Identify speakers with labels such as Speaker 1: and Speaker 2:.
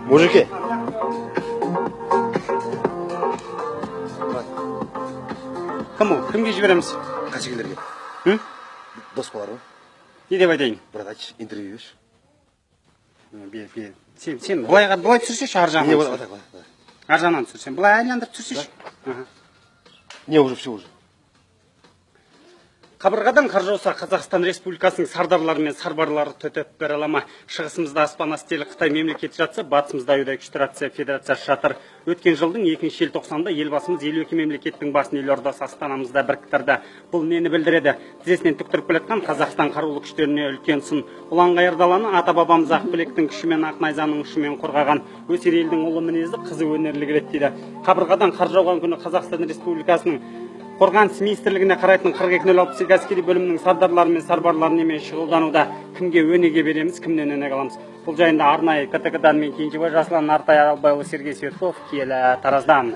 Speaker 1: Мужики.
Speaker 2: Кімге жібереміз?
Speaker 1: Қашекелерге. Дос болар ма?
Speaker 2: Не деп айтайын?
Speaker 1: Брат, айтшы, интервью берші.
Speaker 2: Сен былай түсірсеші ар
Speaker 1: Не, вот
Speaker 2: жағынан.
Speaker 1: так.
Speaker 2: Ар жағынан түсірсен. Былай айналдырып түсірсеші.
Speaker 1: Не, уже все уже.
Speaker 2: Қабырғадан қар жауса Қазақстан Республикасының сардарлары мен сарбарлары төтеп бере ала ма? Шығысымызда аспан астелі Қытай мемлекеті жатса, батысымызда Аюдай күшті Рация Федерациясы жатыр. Өткен жылдың 2 желтоқсанда елбасымыз 52 мемлекеттің басын елордасы Астанамызда біріктірді. Бұл нені білдіреді? Тізесінен түктіріп келатқан Қазақстан қарулы күштеріне үлкен сын. Ұланғайыр даланы ата-бабамыз Ақбілектің күшімен, Ақнайзаның ұшымен қорғаған. Өсер елдің ұлы мінезі қызы өнерлі келеді дейді. Қабырғадан қар жауған күні Қазақстан Республикасының Қорғаныс министрлігіне қарайтын 42-062 әскери бөлімінің сардарлары мен сарбарлары немен шұғылдануда. Кімге өнеге береміз, кімнен өнеге аламыз? Бұл жайында арнайы КТК-дан мен Кенжебай Жасұлан, Нартай Аралбайұлы, Сергей Светков, киелі Тараздан.